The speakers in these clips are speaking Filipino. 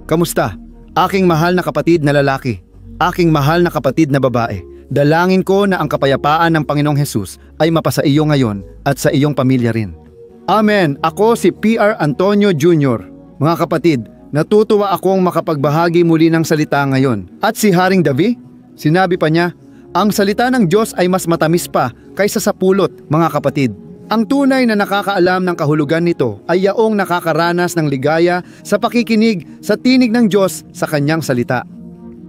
Kamusta? Aking mahal na kapatid na lalaki, aking mahal na kapatid na babae, dalangin ko na ang kapayapaan ng Panginoong Hesus ay mapasa iyo ngayon at sa iyong pamilya rin. Amen. Ako si PR Antonio Jr. Mga kapatid, natutuwa akong makapagbahagi muli ng salita ngayon. At si Haring Davi, sinabi pa niya, ang salita ng Diyos ay mas matamis pa kaysa sa pulot, mga kapatid. Ang tunay na nakakaalam ng kahulugan nito ay yaong nakakaranas ng ligaya sa pakikinig sa tinig ng Diyos sa kanyang salita.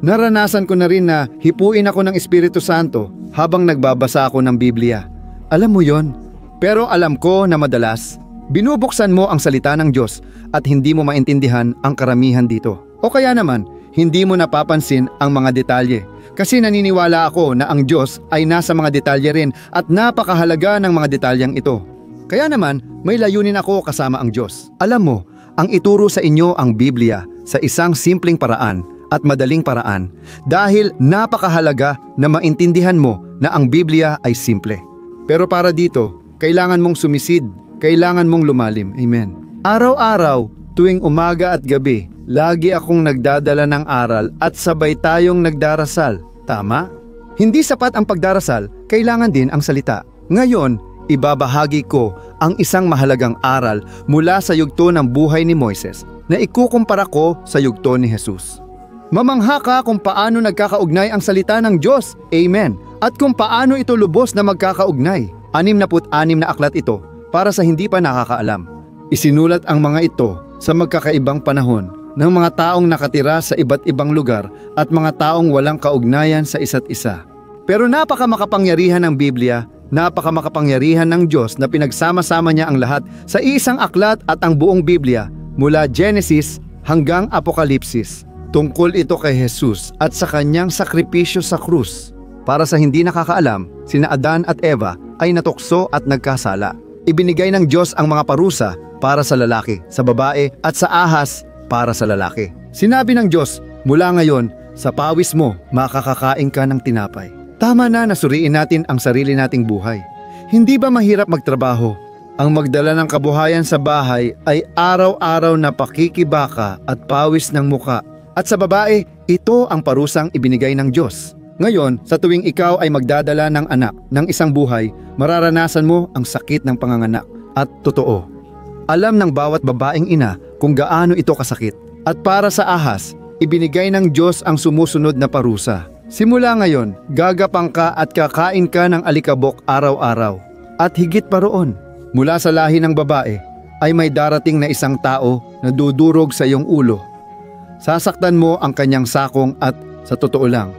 Naranasan ko na rin na hipuin ako ng Espiritu Santo habang nagbabasa ako ng Biblia. Alam mo yon? Pero alam ko na madalas, binubuksan mo ang salita ng Diyos at hindi mo maintindihan ang karamihan dito. O kaya naman, hindi mo napapansin ang mga detalye. Kasi naniniwala ako na ang Diyos ay nasa mga detalye rin at napakahalaga ng mga detalyeng ito. Kaya naman, may layunin ako kasama ang Diyos. Alam mo, ang ituro sa inyo ang Biblia sa isang simpleng paraan at madaling paraan dahil napakahalaga na maintindihan mo na ang Biblia ay simple. Pero para dito, kailangan mong sumisid, kailangan mong lumalim. Amen. Araw-araw, tuwing umaga at gabi, lagi akong nagdadala ng aral at sabay tayong nagdarasal. Tama? Hindi sapat ang pagdarasal, kailangan din ang salita. Ngayon, ibabahagi ko ang isang mahalagang aral mula sa yugto ng buhay ni Moises na ikukumpara ko sa yugto ni Jesus. Mamangha ka kung paano nagkakaugnay ang salita ng Diyos. Amen. At kung paano ito lubos na magkakaugnay. 66 na aklat ito para sa hindi pa nakakaalam. Isinulat ang mga ito sa magkakaibang panahon ng mga taong nakatira sa iba't ibang lugar at mga taong walang kaugnayan sa isa't isa. Pero napakamakapangyarihan ng Biblia, napakamakapangyarihan ng Diyos na pinagsama-sama niya ang lahat sa isang aklat at ang buong Biblia mula Genesis hanggang Apokalipsis. Tungkol ito kay Jesus at sa kanyang sakripisyo sa krus. Para sa hindi nakakaalam, sina Adan at Eva ay natukso at nagkasala. Ibinigay ng Diyos ang mga parusa para sa lalaki, sa babae at sa ahas para sa lalaki. Sinabi ng Diyos, mula ngayon, sa pawis mo, makakakain ka ng tinapay. Tama na suriin natin ang sarili nating buhay. Hindi ba mahirap magtrabaho? Ang magdala ng kabuhayan sa bahay ay araw-araw na pakikibaka at pawis ng muka. At sa babae, ito ang parusang ibinigay ng Diyos. Ngayon, sa tuwing ikaw ay magdadala ng anak ng isang buhay, mararanasan mo ang sakit ng panganganak. At totoo, alam ng bawat babaeng ina kung gaano ito kasakit. At para sa ahas, ibinigay ng Diyos ang sumusunod na parusa. Simula ngayon, gagapang ka at kakain ka ng alikabok araw-araw. At higit pa roon, mula sa lahi ng babae, ay may darating na isang tao na dudurog sa iyong ulo. Sasaktan mo ang kanyang sakong at sa totoo lang,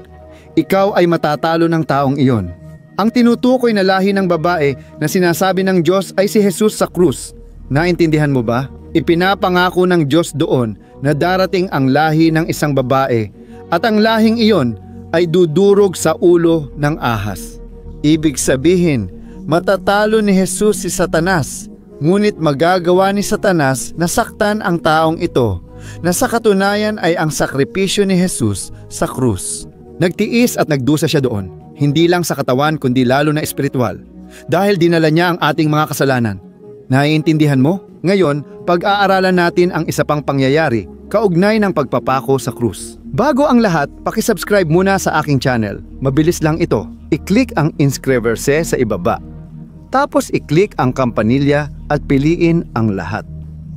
ikaw ay matatalo ng taong iyon. Ang tinutukoy na lahi ng babae na sinasabi ng Diyos ay si Jesus sa krus. Naintindihan mo ba? Ipinapangako ng Diyos doon na darating ang lahi ng isang babae at ang lahing iyon ay dudurog sa ulo ng ahas. Ibig sabihin, matatalo ni Jesus si Satanas, ngunit magagawa ni Satanas na saktan ang taong ito na sa katunayan ay ang sakripisyo ni Jesus sa krus. Nagtiis at nagdusa siya doon, hindi lang sa katawan kundi lalo na espiritual, dahil dinala niya ang ating mga kasalanan. Naiintindihan mo? Ngayon, pag-aaralan natin ang isa pang pangyayari, kaugnay ng pagpapako sa krus. Bago ang lahat, pakisubscribe muna sa aking channel. Mabilis lang ito. I-click ang inscriberse sa ibaba. Tapos i-click ang kampanilya at piliin ang lahat.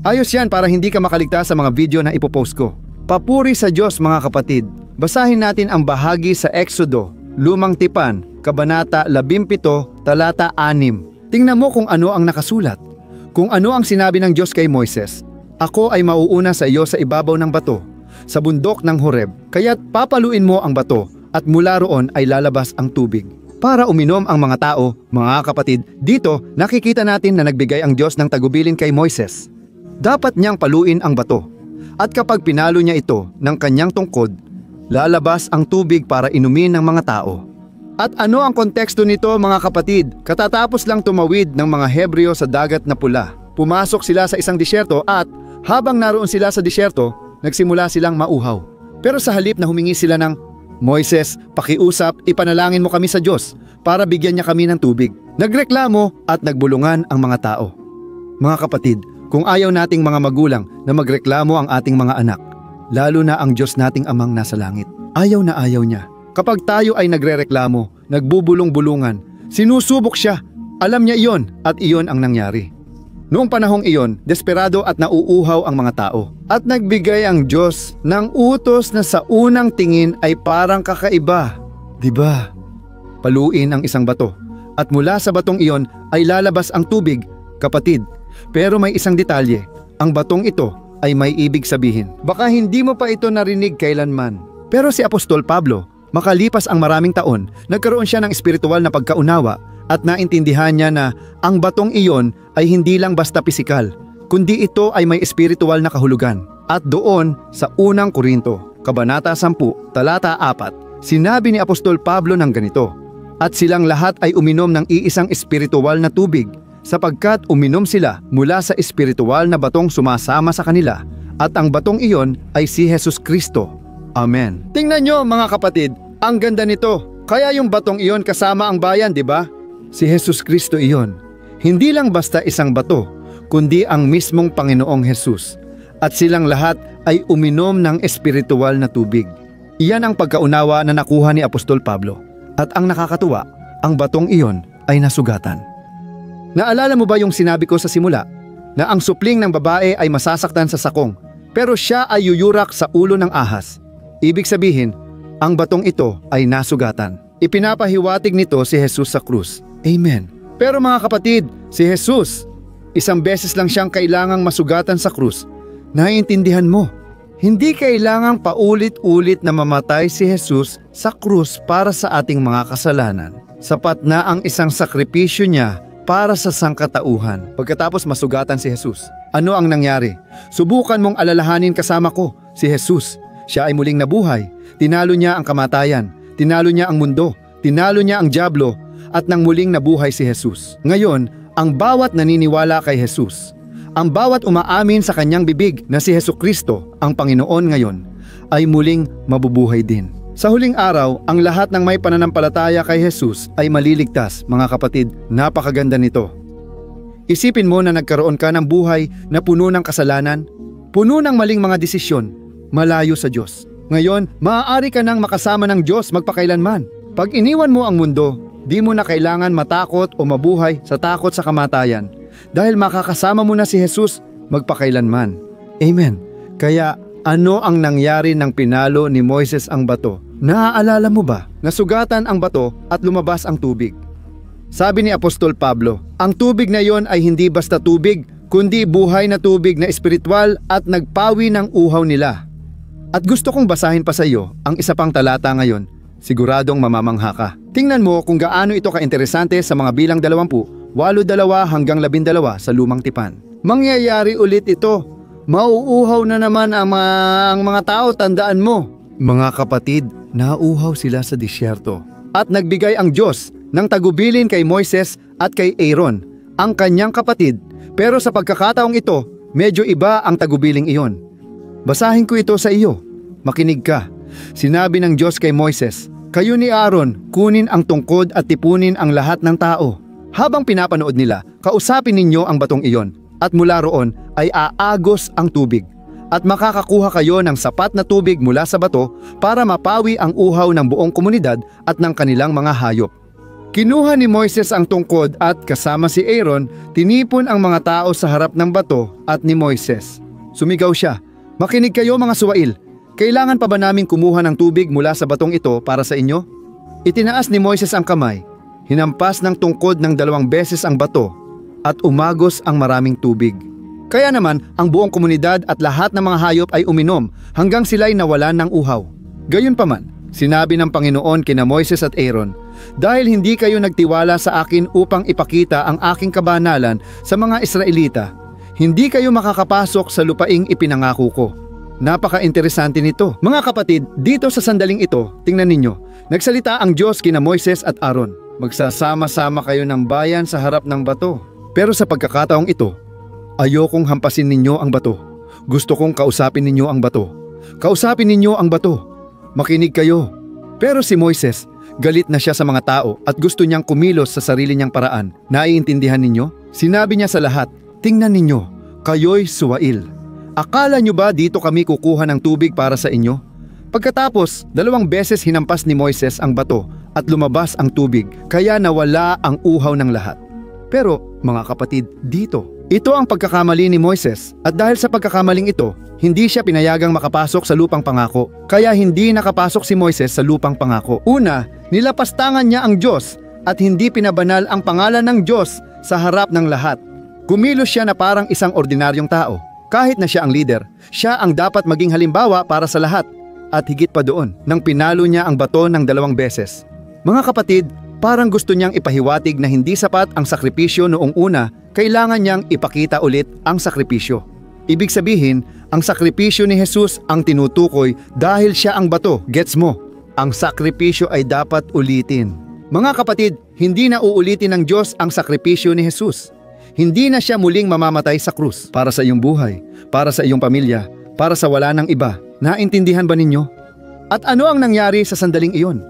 Ayos yan para hindi ka makaligtas sa mga video na ipopost ko. Papuri sa Diyos mga kapatid. Basahin natin ang bahagi sa Exodo, Lumang Tipan, Kabanata 17, Talata 6. Tingnan mo kung ano ang nakasulat. Kung ano ang sinabi ng Diyos kay Moises, ako ay mauuna sa iyo sa ibabaw ng bato, sa bundok ng Horeb, kaya't papaluin mo ang bato at mula roon ay lalabas ang tubig. Para uminom ang mga tao, mga kapatid, dito nakikita natin na nagbigay ang Diyos ng tagubilin kay Moises. Dapat niyang paluin ang bato. At kapag pinalo niya ito ng kanyang tungkod, lalabas ang tubig para inumin ng mga tao. At ano ang konteksto nito mga kapatid? Katatapos lang tumawid ng mga Hebreo sa dagat na pula. Pumasok sila sa isang disyerto at habang naroon sila sa disyerto, nagsimula silang mauhaw. Pero sa halip na humingi sila ng, Moises, pakiusap, ipanalangin mo kami sa Diyos para bigyan niya kami ng tubig. Nagreklamo at nagbulungan ang mga tao. Mga kapatid, kung ayaw nating mga magulang na magreklamo ang ating mga anak, lalo na ang Diyos nating Amang nasa langit. Ayaw na ayaw niya. Kapag tayo ay nagrereklamo, nagbubulong-bulungan, sinusubok siya. Alam niya iyon at iyon ang nangyari. Noong panahong iyon, desperado at nauuhaw ang mga tao. At nagbigay ang Diyos ng utos na sa unang tingin ay parang kakaiba. Diba? Paluin ang isang bato. At mula sa batong iyon ay lalabas ang tubig, kapatid. Pero may isang detalye. Ang batong ito ay may ibig sabihin. Baka hindi mo pa ito narinig kailanman. Pero si Apostol Pablo, makalipas ang maraming taon, nagkaroon siya ng espiritual na pagkaunawa at naintindihan niya na ang batong iyon ay hindi lang basta pisikal, kundi ito ay may espiritual na kahulugan. At doon sa unang Korinto, Kabanata 10, Talata 4, sinabi ni Apostol Pablo ng ganito, "At silang lahat ay uminom ng iisang espiritual na tubig, sapagkat uminom sila mula sa espiritual na batong sumasama sa kanila, at ang batong iyon ay si Jesus Kristo." Amen. Tingnan nyo mga kapatid, ang ganda nito. Kaya yung batong iyon kasama ang bayan, di ba? Si Jesus Kristo iyon. Hindi lang basta isang bato, kundi ang mismong Panginoong Jesus. At silang lahat ay uminom ng espiritual na tubig. Iyan ang pagkaunawa na nakuha ni Apostol Pablo. At ang nakakatuwa, ang batong iyon ay nasugatan. Naalala mo ba yung sinabi ko sa simula? Na ang supling ng babae ay masasaktan sa sakong, pero siya ay yuyurak sa ulo ng ahas. Ibig sabihin, ang batong ito ay nasugatan. Ipinapahiwatig nito si Jesus sa krus. Amen. Pero mga kapatid, si Jesus, isang beses lang siyang kailangang masugatan sa krus. Naiintindihan mo? Hindi kailangang paulit-ulit na mamatay si Jesus sa krus para sa ating mga kasalanan. Sapat na ang isang sakripisyo niya para sa sangkatauhan. Pagkatapos masugatan si Jesus, ano ang nangyari? Subukan mong alalahanin kasama ko, si Jesus. Siya ay muling nabuhay. Tinalo niya ang kamatayan. Tinalo niya ang mundo. Tinalo niya ang dyablo. At nang muling nabuhay si Jesus. Ngayon, ang bawat naniniwala kay Jesus, ang bawat umaamin sa kanyang bibig na si Jesucristo ang Panginoon ngayon, ay muling mabubuhay din. Sa huling araw, ang lahat ng may pananampalataya kay Jesus ay maliligtas. Mga kapatid, napakaganda nito. Isipin mo na nagkaroon ka ng buhay na puno ng kasalanan, puno ng maling mga desisyon, malayo sa Diyos. Ngayon, maaari ka nang makasama ng Diyos magpakailanman. Pag iniwan mo ang mundo, di mo na kailangan matakot o mabuhay sa takot sa kamatayan dahil makakasama mo na si Jesus magpakailanman. Amen. Kaya ano ang nangyari nang pinalo ni Moises ang bato? Naaalala mo ba? Nasugatan ang bato at lumabas ang tubig. Sabi ni Apostol Pablo, ang tubig na yon ay hindi basta tubig, kundi buhay na tubig na espiritual at nagpawi ng uhaw nila. At gusto kong basahin pa sa iyo ang isa pang talata ngayon. Siguradong mamamangha ka. Tingnan mo kung gaano ito kainteresante sa mga bilang 20, 8-2 hanggang 12 sa Lumang Tipan. Mangyayari ulit ito. Mauuhaw na naman ang mga tao, tandaan mo. Mga kapatid, nauuhaw sila sa disyerto. At nagbigay ang Diyos ng tagubilin kay Moises at kay Aaron, ang kanyang kapatid. Pero sa pagkakataong ito, medyo iba ang tagubiling iyon. Basahin ko ito sa iyo. Makinig ka. Sinabi ng Diyos kay Moises, "Kayo ni Aaron, kunin ang tungkod at tipunin ang lahat ng tao. Habang pinapanood nila, kausapin ninyo ang batong iyon, at mula roon ay aagos ang tubig. At makakakuha kayo ng sapat na tubig mula sa bato para mapawi ang uhaw ng buong komunidad at ng kanilang mga hayop." Kinuha ni Moises ang tungkod at kasama si Aaron, tinipon ang mga tao sa harap ng bato at ni Moises. Sumigaw siya, "Makinig kayo mga suwail. Kailangan pa ba naming kumuha ng tubig mula sa batong ito para sa inyo?" Itinaas ni Moises ang kamay, hinampas ng tungkod ng 2 beses ang bato, at umagos ang maraming tubig. Kaya naman, ang buong komunidad at lahat ng mga hayop ay uminom hanggang sila'y nawalan ng uhaw. Gayunpaman, sinabi ng Panginoon kina Moises at Aaron, "Dahil hindi kayo nagtiwala sa akin upang ipakita ang aking kabanalan sa mga Israelita, hindi kayo makakapasok sa lupaing ipinangako ko." Napaka-interesante nito. Mga kapatid, dito sa sandaling ito, tingnan ninyo, nagsalita ang Diyos kina Moises at Aaron. Magsasama-sama kayo ng bayan sa harap ng bato. Pero sa pagkakataong ito, ayokong hampasin ninyo ang bato. Gusto kong kausapin ninyo ang bato. Kausapin ninyo ang bato. Makinig kayo. Pero si Moises, galit na siya sa mga tao at gusto niyang kumilos sa sarili niyang paraan. Naiintindihan ninyo? Sinabi niya sa lahat, "Tingnan ninyo, kayo'y suwail. Akala nyo ba dito kami kukuha ng tubig para sa inyo? Pagkatapos, 2 beses hinampas ni Moises ang bato at lumabas ang tubig, kaya nawala ang uhaw ng lahat. Pero mga kapatid, ito ang pagkakamali ni Moises, at dahil sa pagkakamaling ito, hindi siya pinayagang makapasok sa lupang pangako. Kaya hindi nakapasok si Moises sa lupang pangako. Una, nilapastangan niya ang Diyos at hindi pinabanal ang pangalan ng Diyos sa harap ng lahat. Kumilos siya na parang isang ordinaryong tao. Kahit na siya ang leader, siya ang dapat maging halimbawa para sa lahat. At higit pa doon, nang pinalo niya ang bato ng 2 beses. Mga kapatid, parang gusto niyang ipahiwatig na hindi sapat ang sakripisyo noong una, kailangan niyang ipakita ulit ang sakripisyo. Ibig sabihin, ang sakripisyo ni Jesus ang tinutukoy dahil siya ang bato, gets mo? Ang sakripisyo ay dapat ulitin. Mga kapatid, hindi na uulitin ng Diyos ang sakripisyo ni Jesus. Hindi na siya muling mamamatay sa krus para sa iyong buhay, para sa iyong pamilya, para sa wala ng iba. Naintindihan ba ninyo? At ano ang nangyari sa sandaling iyon?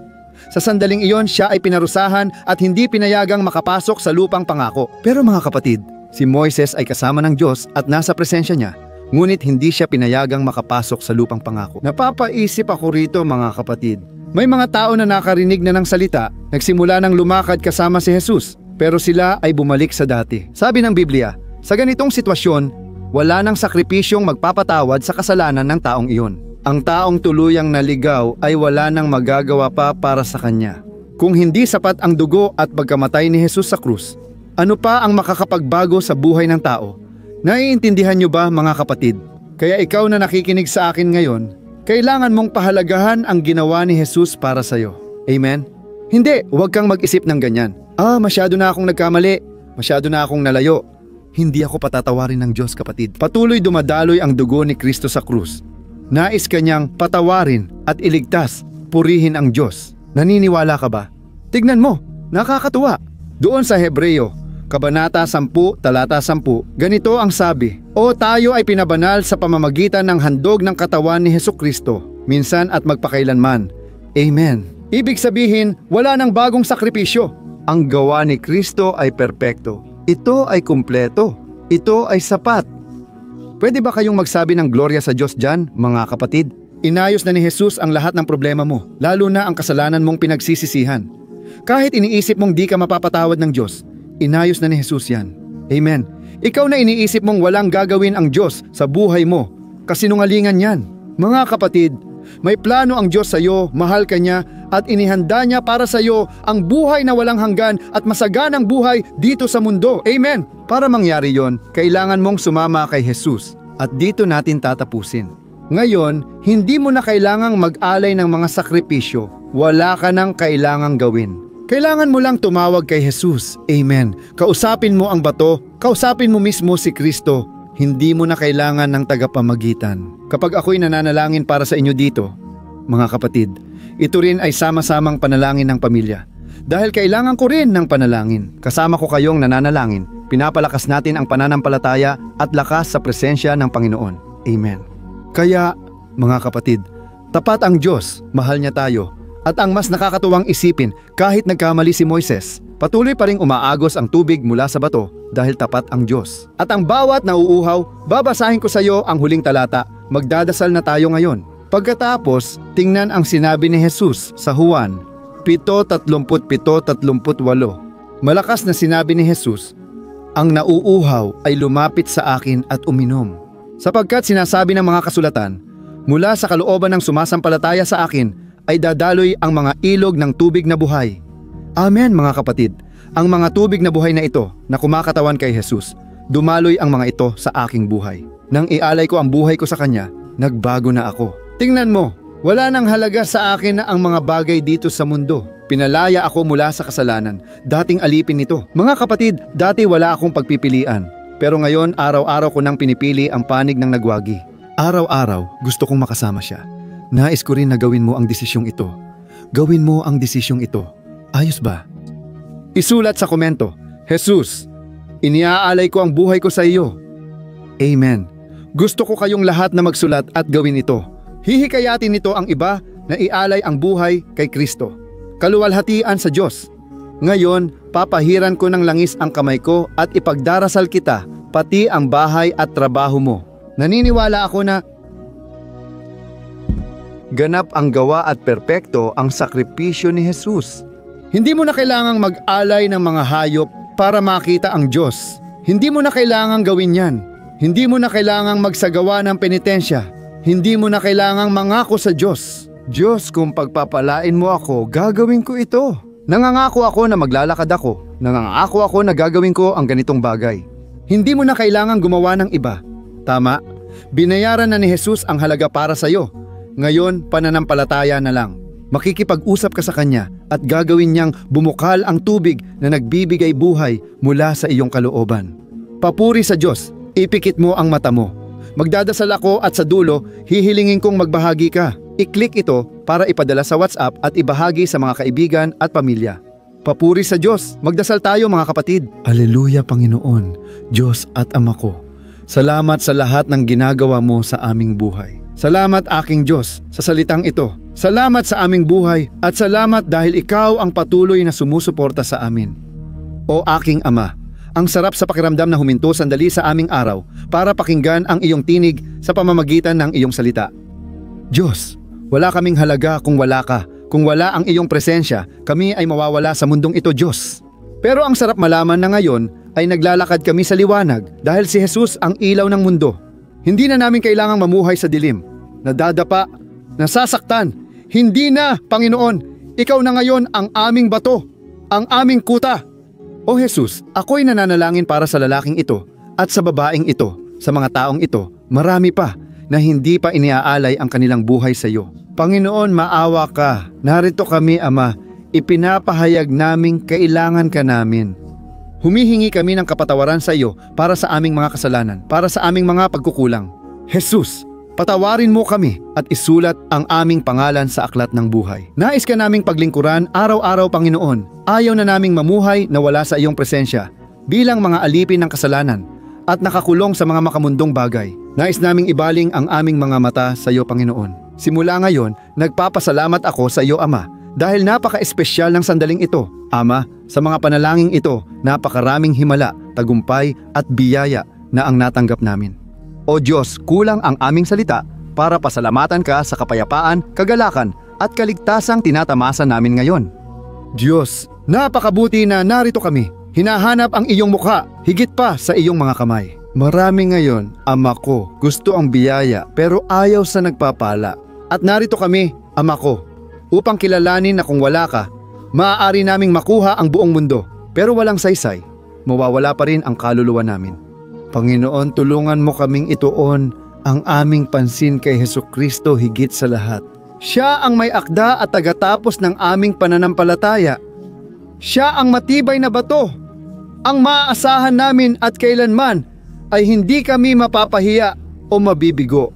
Sa sandaling iyon, siya ay pinarusahan at hindi pinayagang makapasok sa lupang pangako. Pero mga kapatid, si Moises ay kasama ng Diyos at nasa presensya niya, ngunit hindi siya pinayagang makapasok sa lupang pangako. Napapaisip ako rito mga kapatid. May mga tao na nakarinig na ng salita, nagsimula ng lumakad kasama si Jesus, pero sila ay bumalik sa dati. Sabi ng Biblia, sa ganitong sitwasyon, wala nang sakripisyong magpapatawad sa kasalanan ng taong iyon. Ang taong tuluyang naligaw ay wala nang magagawa pa para sa kanya. Kung hindi sapat ang dugo at pagkamatay ni Jesus sa krus, ano pa ang makakapagbago sa buhay ng tao? Naiintindihan niyo ba mga kapatid? Kaya ikaw na nakikinig sa akin ngayon, kailangan mong pahalagahan ang ginawa ni Jesus para sa iyo. Amen? Hindi, huwag kang mag-isip ng ganyan. Masyado na akong nagkamali, masyado na akong nalayo. Hindi ako patatawarin ng Diyos, kapatid. Patuloy dumadaloy ang dugo ni Kristo sa krus. Nais kanyang patawarin at iligtas, purihin ang Diyos. Naniniwala ka ba? Tignan mo, nakakatuwa. Doon sa Hebreo, Kabanata 10, talata 10, ganito ang sabi, O tayo ay pinabanal sa pamamagitan ng handog ng katawan ni Hesukristo, minsan at magpakailanman. Amen. Ibig sabihin, wala nang bagong sakripisyo. Ang gawa ni Kristo ay perpekto. Ito ay kumpleto. Ito ay sapat. Pwede ba kayong magsabi ng gloria sa Diyos dyan, mga kapatid? Inayos na ni Jesus ang lahat ng problema mo, lalo na ang kasalanan mong pinagsisisihan. Kahit iniisip mong di ka mapapatawad ng Diyos, inayos na ni Jesus yan. Amen. Ikaw na iniisip mong walang gagawin ang Diyos sa buhay mo, kasinungalingan yan. Mga kapatid, may plano ang Diyos sa iyo, mahal ka niya, at inihanda niya para sa iyo ang buhay na walang hanggan at masaganang buhay dito sa mundo. Amen! Para mangyari yon, kailangan mong sumama kay Jesus at dito natin tatapusin. Ngayon, hindi mo na kailangang mag-alay ng mga sakripisyo. Wala ka nang kailangang gawin. Kailangan mo lang tumawag kay Jesus. Amen. Kausapin mo ang bato, kausapin mo mismo si Kristo. Hindi mo na kailangan ng tagapamagitan. Kapag ako'y nananalangin para sa inyo dito, mga kapatid, ito rin ay sama-samang panalangin ng pamilya. Dahil kailangan ko rin ng panalangin. Kasama ko kayong nananalangin. Pinapalakas natin ang pananampalataya at lakas sa presensya ng Panginoon. Amen. Kaya, mga kapatid, tapat ang Diyos, mahal niya tayo. At ang mas nakakatuwang isipin, kahit nagkamali si Moises, patuloy pa ring umaagos ang tubig mula sa bato dahil tapat ang Diyos. At ang bawat nauuhaw, babasahin ko sa iyo ang huling talata. Magdadasal na tayo ngayon. Pagkatapos, tingnan ang sinabi ni Jesus sa Juan 7:37-38. Malakas na sinabi ni Jesus, Ang nauuhaw ay lumapit sa akin at uminom. Sapagkat sinasabi ng mga kasulatan, mula sa kalooban ng sumasampalataya sa akin ay dadaloy ang mga ilog ng tubig na buhay. Amen mga kapatid. Ang mga tubig na buhay na ito na kumakatawan kay Jesus, dumaloy ang mga ito sa aking buhay. Nang ialay ko ang buhay ko sa Kanya, nagbago na ako. Tingnan mo, wala nang halaga sa akin na ang mga bagay dito sa mundo. Pinalaya ako mula sa kasalanan. Dating alipin nito. Mga kapatid, dati wala akong pagpipilian. Pero ngayon, araw-araw ko nang pinipili ang panig ng nagwagi. Araw-araw, gusto kong makasama siya. Nais ko rin na gawin mo ang desisyong ito. Gawin mo ang desisyong ito. Ayos ba? Isulat sa komento, Jesus, iniaalay ko ang buhay ko sa iyo. Amen. Gusto ko kayong lahat na magsulat at gawin ito. Hihikayatin nito ang iba na ialay ang buhay kay Kristo. Kaluwalhatian sa Diyos. Ngayon, papahiran ko ng langis ang kamay ko at ipagdarasal kita, pati ang bahay at trabaho mo. Naniniwala ako na ganap ang gawa at perpekto ang sakripisyo ni Jesus. Hindi mo na kailangang mag-alay ng mga hayop para makita ang Diyos. Hindi mo na kailangang gawin yan. Hindi mo na kailangang magsagawa ng penitensya. Hindi mo na kailangang mangako sa Diyos. Diyos, kung pagpapalain mo ako, gagawin ko ito. Nangangako ako na maglalakad ako. Nangangako ako na gagawin ko ang ganitong bagay. Hindi mo na kailangang gumawa ng iba. Tama, binayaran na ni Jesus ang halaga para sa iyo. Ngayon, pananampalataya na lang. Makikipag-usap ka sa Kanya at gagawin niyang bumukal ang tubig na nagbibigay buhay mula sa iyong kalooban. Papuri sa Diyos, ipikit mo ang mata mo. Magdadasal ako at sa dulo, hihilingin kong magbahagi ka. I-click ito para ipadala sa WhatsApp at ibahagi sa mga kaibigan at pamilya. Papuri sa Diyos, magdasal tayo mga kapatid. Aleluya Panginoon, Diyos at Ama ko. Salamat sa lahat ng ginagawa mo sa aming buhay. Salamat aking Diyos sa salitang ito. Salamat sa aming buhay at salamat dahil Ikaw ang patuloy na sumusuporta sa amin. O aking Ama, ang sarap sa pakiramdam na huminto sandali sa aming araw para pakinggan ang iyong tinig sa pamamagitan ng iyong salita. Diyos, wala kaming halaga kung wala ka. Kung wala ang iyong presensya, kami ay mawawala sa mundong ito, Diyos. Pero ang sarap malaman na ngayon ay naglalakad kami sa liwanag dahil si Jesus ang ilaw ng mundo. Hindi na namin kailangang mamuhay sa dilim, nadadapa, nasasaktan. Hindi na, Panginoon, Ikaw na ngayon ang aming bato, ang aming kuta. O Jesus, ako'y nananalangin para sa lalaking ito at sa babaeng ito, sa mga taong ito, marami pa na hindi pa iniaalay ang kanilang buhay sa iyo. Panginoon, maawa ka. Narito kami, Ama. Ipinapahayag naming kailangan ka namin. Humihingi kami ng kapatawaran sa iyo para sa aming mga kasalanan, para sa aming mga pagkukulang. Jesus, patawarin mo kami at isulat ang aming pangalan sa aklat ng buhay. Nais ka naming paglingkuran araw-araw, Panginoon. Ayaw na naming mamuhay na wala sa iyong presensya bilang mga alipin ng kasalanan at nakakulong sa mga makamundong bagay. Nais naming ibaling ang aming mga mata sa iyo, Panginoon. Simula ngayon, nagpapasalamat ako sa iyo, Ama, dahil napaka-espesyal ng sandaling ito. Ama, sa mga panalangin ito, napakaraming himala, tagumpay at biyaya na ang natanggap namin. O Diyos, kulang ang aming salita para pasalamatan ka sa kapayapaan, kagalakan at kaligtasang tinatamasa namin ngayon. Diyos, napakabuti na narito kami. Hinahanap ang iyong mukha, higit pa sa iyong mga kamay. Marami ngayon, Ama ko, gusto ang biyaya pero ayaw sa nagpapala. At narito kami, Ama ko, upang kilalanin na kung wala ka, maaari naming makuha ang buong mundo. Pero walang saysay, mawawala pa rin ang kaluluwa namin. Panginoon, tulungan mo kaming ituon ang aming pansin kay Hesukristo higit sa lahat. Siya ang may akda at tagatapos ng aming pananampalataya. Siya ang matibay na bato, ang maaasahan namin at kailanman ay hindi kami mapapahiya o mabibigo.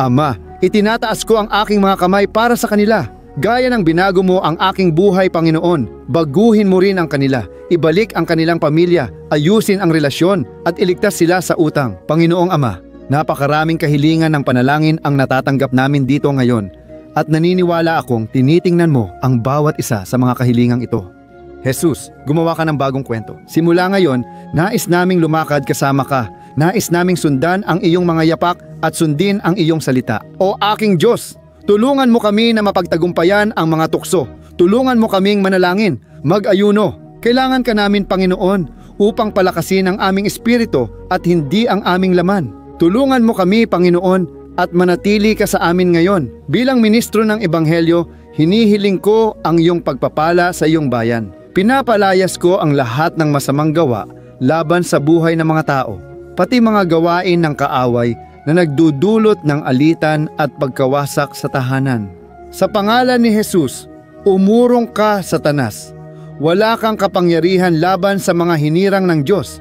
Ama, itinataas ko ang aking mga kamay para sa kanila. Gaya ng binago mo ang aking buhay, Panginoon, baguhin mo rin ang kanila. Ibalik ang kanilang pamilya, ayusin ang relasyon at iligtas sila sa utang. Panginoong Ama, napakaraming kahilingan ng panalangin ang natatanggap namin dito ngayon at naniniwala akong tinitingnan mo ang bawat isa sa mga kahilingang ito. Jesus, gumawa ka ng bagong kwento. Simula ngayon, nais naming lumakad kasama ka. Nais naming sundan ang iyong mga yapak at sundin ang iyong salita. O aking Diyos, tulungan mo kami na mapagtagumpayan ang mga tukso. Tulungan mo kaming manalangin, mag-ayuno. Kailangan ka namin, Panginoon, upang palakasin ang aming espiritu at hindi ang aming laman. Tulungan mo kami, Panginoon, at manatili ka sa amin ngayon. Bilang ministro ng Ebanghelyo, hinihiling ko ang iyong pagpapala sa iyong bayan. Pinapalayas ko ang lahat ng masamang gawa laban sa buhay ng mga tao, pati mga gawain ng kaaway na nagdudulot ng alitan at pagkawasak sa tahanan. Sa pangalan ni Jesus, umurong ka, Satanas. Wala kang kapangyarihan laban sa mga hinirang ng Diyos,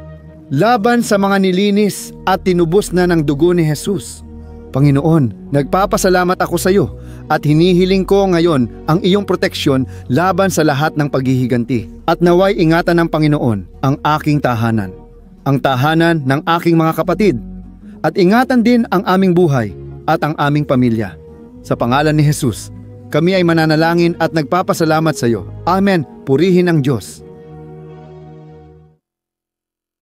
laban sa mga nilinis at tinubos na ng dugo ni Jesus. Panginoon, nagpapasalamat ako sa iyo at hinihiling ko ngayon ang iyong proteksyon laban sa lahat ng paghihiganti. At naway ingatan ng Panginoon ang aking tahanan, ang tahanan ng aking mga kapatid, at ingatan din ang aming buhay at ang aming pamilya. Sa pangalan ni Jesus, kami ay mananalangin at nagpapasalamat sa iyo. Amen. Purihin ang Diyos.